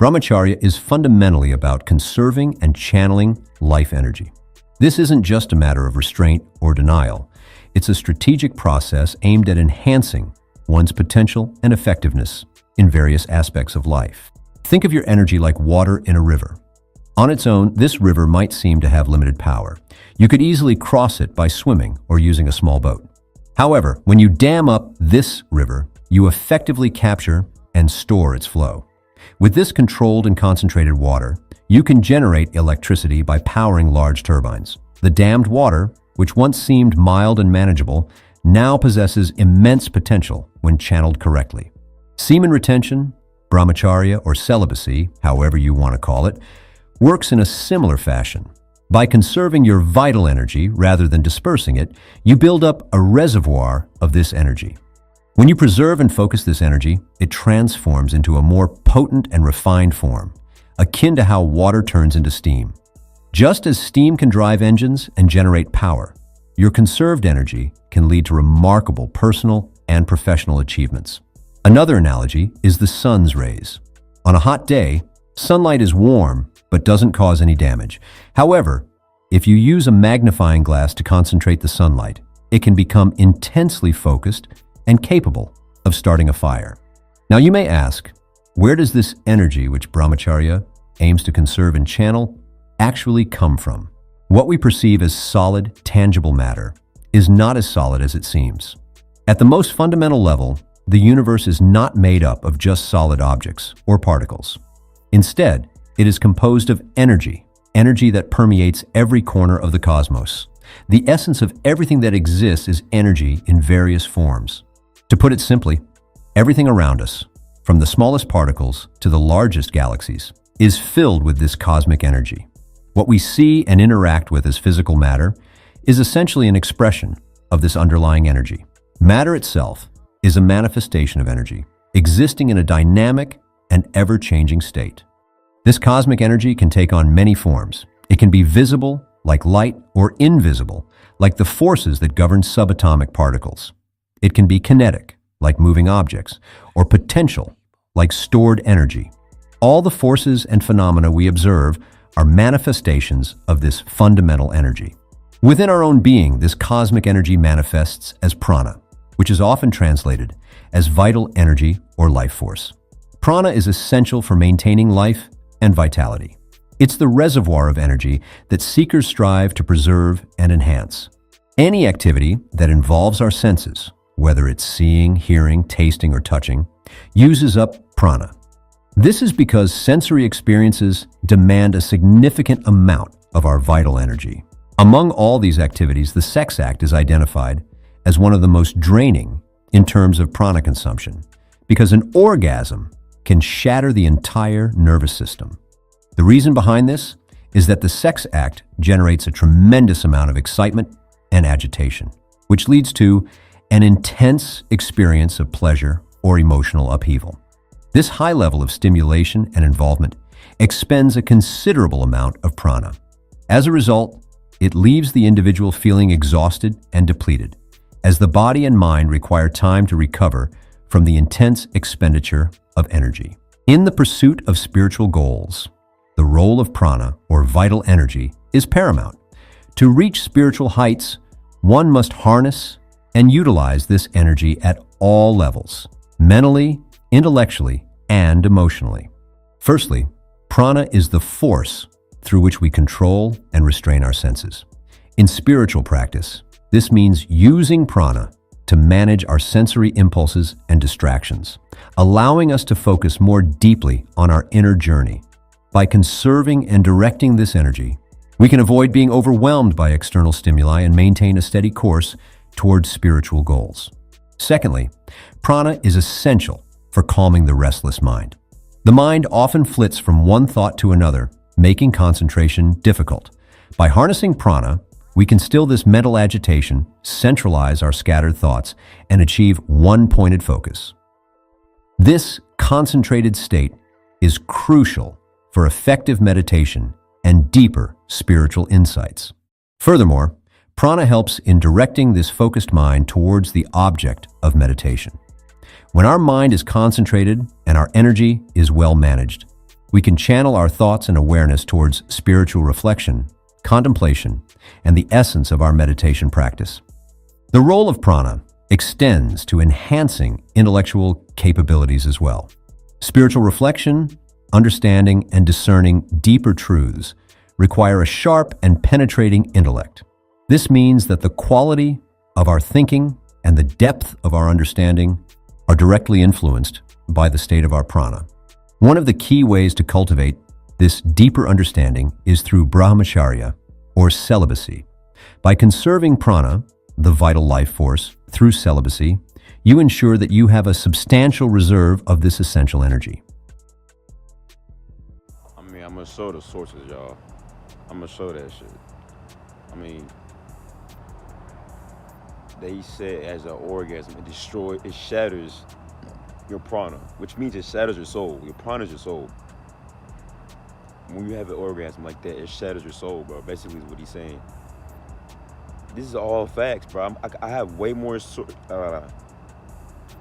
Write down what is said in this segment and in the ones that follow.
Brahmacharya is fundamentally about conserving and channeling life energy. This isn't just a matter of restraint or denial. It's a strategic process aimed at enhancing one's potential and effectiveness in various aspects of life. Think of your energy like water in a river. On its own, this river might seem to have limited power. You could easily cross it by swimming or using a small boat. However, when you dam up this river, you effectively capture and store its flow. With this controlled and concentrated water, you can generate electricity by powering large turbines. The dammed water, which once seemed mild and manageable, now possesses immense potential when channeled correctly. Semen retention, brahmacharya or celibacy, however you want to call it, works in a similar fashion. By conserving your vital energy rather than dispersing it, you build up a reservoir of this energy. When you preserve and focus this energy, it transforms into a more potent and refined form, akin to how water turns into steam. Just as steam can drive engines and generate power, your conserved energy can lead to remarkable personal and professional achievements. Another analogy is the sun's rays. On a hot day, sunlight is warm but doesn't cause any damage. However, if you use a magnifying glass to concentrate the sunlight, it can become intensely focused and capable of starting a fire. Now you may ask, where does this energy which brahmacharya aims to conserve and channel actually come from? What we perceive as solid, tangible matter is not as solid as it seems. At the most fundamental level, the universe is not made up of just solid objects or particles. Instead, it is composed of energy that permeates every corner of the cosmos. The essence of everything that exists is energy in various forms. To put it simply, everything around us, from the smallest particles to the largest galaxies, is filled with this cosmic energy. What we see and interact with as physical matter is essentially an expression of this underlying energy. Matter itself is a manifestation of energy, existing in a dynamic and ever-changing state. This cosmic energy can take on many forms. It can be visible, like light, or invisible, like the forces that govern subatomic particles. It can be kinetic, like moving objects, or potential, like stored energy. All the forces and phenomena we observe are manifestations of this fundamental energy. Within our own being, this cosmic energy manifests as prana, which is often translated as vital energy or life force. Prana is essential for maintaining life and vitality. It's the reservoir of energy that seekers strive to preserve and enhance. Any activity that involves our senses, whether it's seeing, hearing, tasting, or touching, uses up prana. This is because sensory experiences demand a significant amount of our vital energy. Among all these activities, the sex act is identified as one of the most draining in terms of prana consumption, because an orgasm can shatter the entire nervous system. The reason behind this is that the sex act generates a tremendous amount of excitement and agitation, which leads to an intense experience of pleasure or emotional upheaval. This high level of stimulation and involvement expends a considerable amount of prana. As a result, it leaves the individual feeling exhausted and depleted, as the body and mind require time to recover from the intense expenditure of energy. In the pursuit of spiritual goals, the role of prana, or vital energy, is paramount. To reach spiritual heights, one must harness and utilize this energy at all levels, mentally, intellectually, and emotionally. Firstly, prana is the force through which we control and restrain our senses. In spiritual practice, this means using prana to manage our sensory impulses and distractions, allowing us to focus more deeply on our inner journey. By conserving and directing this energy, we can avoid being overwhelmed by external stimuli and maintain a steady course towards spiritual goals. Secondly, prana is essential for calming the restless mind. The mind often flits from one thought to another, making concentration difficult. By harnessing prana, we can still this mental agitation, centralize our scattered thoughts, and achieve one-pointed focus. This concentrated state is crucial for effective meditation and deeper spiritual insights. Furthermore, prana helps in directing this focused mind towards the object of meditation. When our mind is concentrated and our energy is well managed, We can channel our thoughts and awareness towards spiritual reflection, contemplation, and the essence of our meditation practice. The role of prana extends to enhancing intellectual capabilities as well. Spiritual reflection, understanding, and discerning deeper truths require a sharp and penetrating intellect. This means that the quality of our thinking and the depth of our understanding are directly influenced by the state of our prana. One of the key ways to cultivate this deeper understanding is through brahmacharya, or celibacy. By conserving prana, the vital life force, through celibacy, you ensure that you have a substantial reserve of this essential energy. I'm gonna show the sources, y'all. I'm gonna show that shit. They said as an orgasm, it shatters your prana, which means it shatters your soul. Your prana is your soul. When you have an orgasm like that, it shatters your soul, bro. Basically, is what he's saying. This is all facts, bro. I have way more. I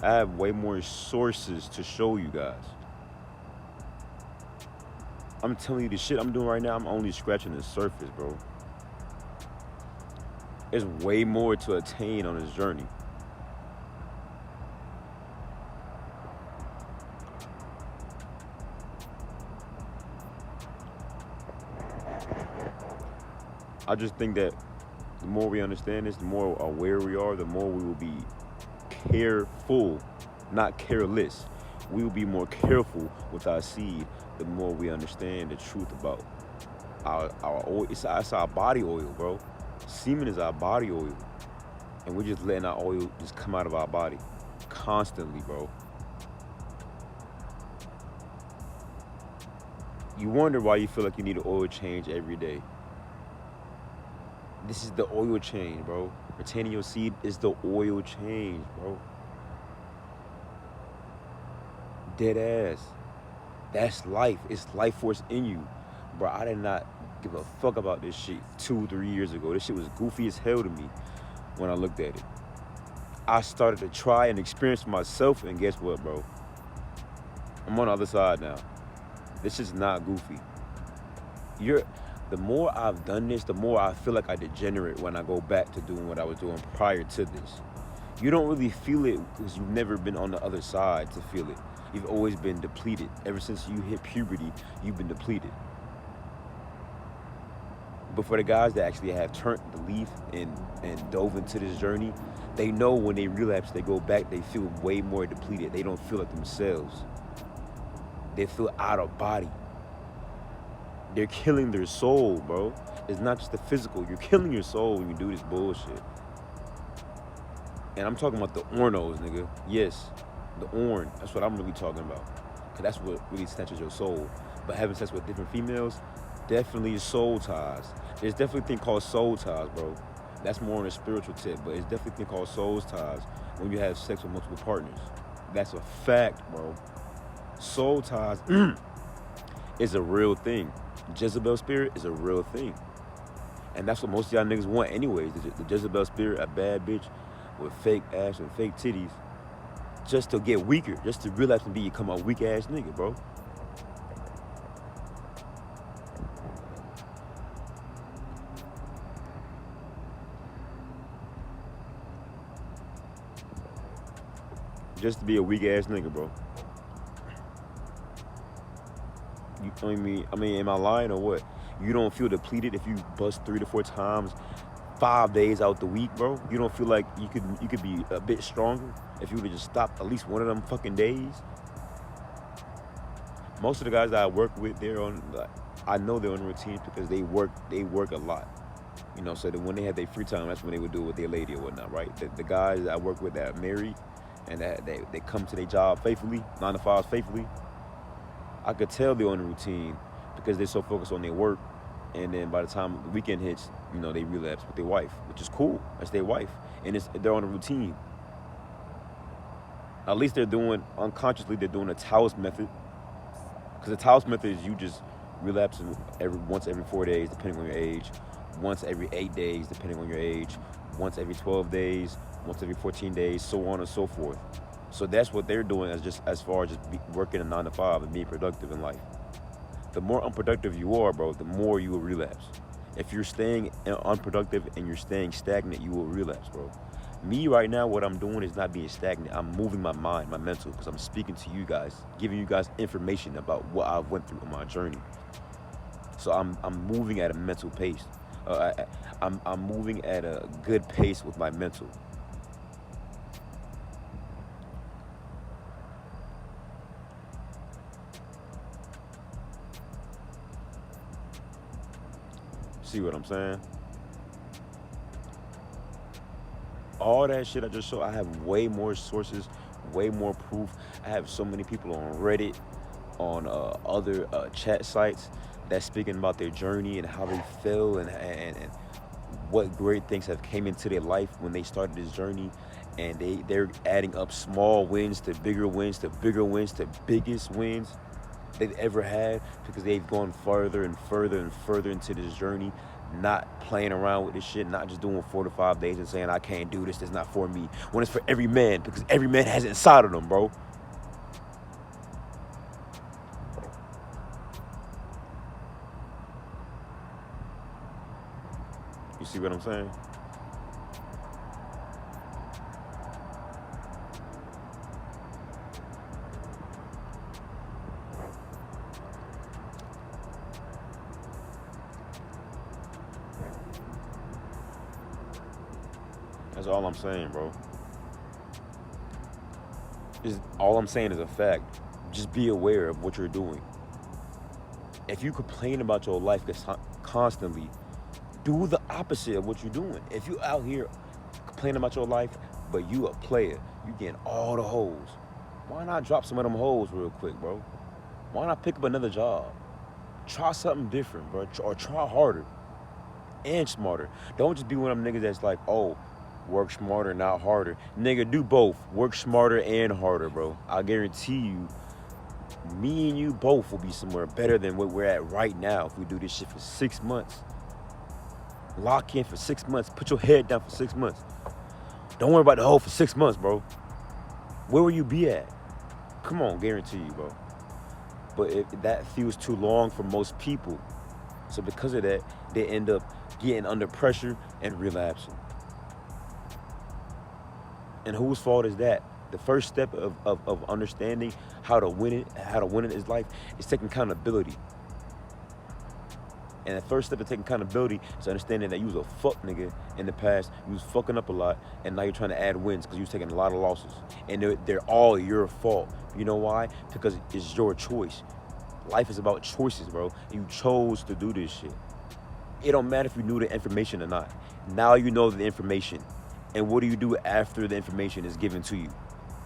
have way more sources to show you guys. I'm telling you, the shit I'm doing right now, I'm only scratching the surface, bro. There's way more to attain on this journey. I just think that the more we understand this, the more aware we are, the more we will be careful, not careless. We will be more careful with our seed, the more we understand the truth about our oil. It's our body oil, bro. Semen is our body oil. And we're just letting our oil just come out of our body constantly, bro. You wonder why you feel like you need an oil change every day. This is the oil change, bro. Retaining your seed is the oil change, bro. Dead ass. That's life. It's life force in you. Bro, I did not give a fuck about this shit 2-3 years ago. This shit was goofy as hell to me when I looked at it. I started to try and experience myself, and guess what, bro? I'm on the other side now. This is not goofy. The more I've done this, the more I feel like I degenerate when I go back to doing what I was doing prior to this. You don't really feel it because you've never been on the other side to feel it. You've always been depleted. Ever since you hit puberty, you've been depleted. But for the guys that actually have turned the leaf and dove into this journey, they know when they relapse, they go back, they feel way more depleted. They don't feel like themselves. They feel out of body. They're killing their soul, bro. It's not just the physical. You're killing your soul when you do this bullshit. And I'm talking about the ornos, nigga. Yes, the orn. That's what I'm really talking about. Because that's what really snatches your soul. But having sex with different females, definitely soul ties. There's definitely a thing called soul ties, bro. That's more on a spiritual tip, but it's definitely a thing called soul ties when you have sex with multiple partners. That's a fact, bro. Soul ties is a real thing. Jezebel spirit is a real thing. And that's what most of y'all niggas want anyways. The Jezebel spirit, a bad bitch with fake ass and fake titties, just to get weaker, just to realize and become a weak ass nigga, bro. Just to be a weak ass nigga, bro. I mean, am I lying or what? You don't feel depleted if you bust 3 to 4 times 5 days out the week, bro? You don't feel like you could be a bit stronger if you would have just stopped at least one of them fucking days? Most of the guys that I work with, I know they're on routines because they work a lot. You know, so that when they have their free time, that's when they would do it with their lady or whatnot, right? The guys that I work with that are married and that they come to their job faithfully, 9 to 5 faithfully, I could tell they're on a routine because they're so focused on their work. And then by the time the weekend hits, you know, they relapse with their wife, which is cool. That's their wife. And they're on a routine. At least unconsciously, they're doing a Taoist method. Because the Taoist method is you just relapsing once every 4 days, depending on your age. Once every 8 days, depending on your age. Once every 12 days, once every 14 days, so on and so forth. So that's what they're doing as far as working a 9 to 5 and being productive in life. The more unproductive you are, bro, the more you will relapse. If you're staying unproductive and you're staying stagnant, you will relapse, bro. Me right now, what I'm doing is not being stagnant. I'm moving my mind, my mental, because I'm speaking to you guys, giving you guys information about what I went through on my journey. So I'm moving at a mental pace. I'm moving at a good pace with my mental. See what I'm saying? All that shit I just showed, I have way more sources, way more proof. I have so many people on Reddit, on other chat sites that's speaking about their journey and how they feel and what great things have came into their life when they started this journey. And they're adding up small wins to bigger wins to bigger wins to biggest wins they've ever had, because they've gone further and further and further into this journey, not playing around with this shit, not just doing 4 to 5 days and saying I can't do this, it's not for me, when it's for every man, because every man has it inside of them, bro. You see what I'm saying? That's all I'm saying, bro. All I'm saying is a fact. Just be aware of what you're doing. If you complain about your life constantly, do the opposite of what you're doing. If you out here complaining about your life, but you a player, you getting all the hoes, why not drop some of them hoes real quick, bro? Why not pick up another job? Try something different, bro, or try harder and smarter. Don't just be one of them niggas that's like, oh, work smarter, not harder. Nigga, do both. Work smarter and harder, bro. I guarantee you, me and you both will be somewhere better than what we're at right now if we do this shit for 6 months. Lock in for 6 months. Put your head down for 6 months. Don't worry about the hoe for 6 months, bro. Where will you be at? Come on, guarantee you, bro. But that feels too long for most people. So because of that, they end up getting under pressure and relapsing. And whose fault is that? The first step of understanding how to win in this life is taking accountability. And the first step of taking accountability is understanding that you was a fuck nigga in the past, you was fucking up a lot, and now you're trying to add wins because you was taking a lot of losses. And they're all your fault. You know why? Because it's your choice. Life is about choices, bro. You chose to do this shit. It don't matter if you knew the information or not. Now you know the information. And what do you do after the information is given to you?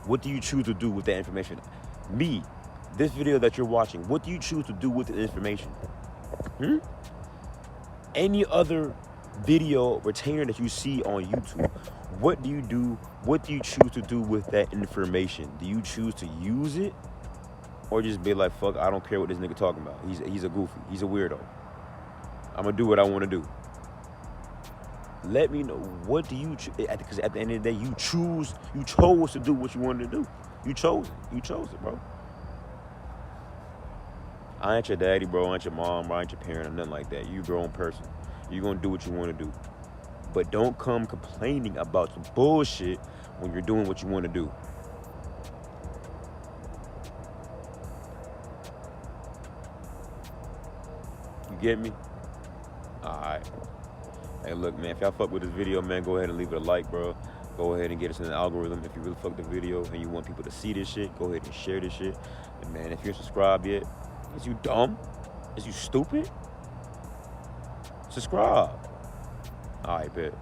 What do you choose to do with that information? Me, this video that you're watching, what do you choose to do with the information? Any other video retainer that you see on YouTube, what do you do? What do you choose to do with that information? Do you choose to use it? Or just be like, fuck, I don't care what this nigga talking about. He's a goofy. He's a weirdo. I'm going to do what I want to do. Let me know, what do you choose? Because at the end of the day, you chose to do what you wanted to do. You chose it, bro. I ain't your daddy, bro. I ain't your mom, bro. I ain't your parent or nothing like that. You a grown person. You're going to do what you want to do. But don't come complaining about some bullshit when you're doing what you want to do. You get me? All right. Hey, look, man, if y'all fuck with this video, man, go ahead and leave it a like, bro. Go ahead and get us in the algorithm. If you really fuck the video and you want people to see this shit, go ahead and share this shit. And, man, if you're subscribed yet, is you dumb? Is you stupid? Subscribe. All right, bet.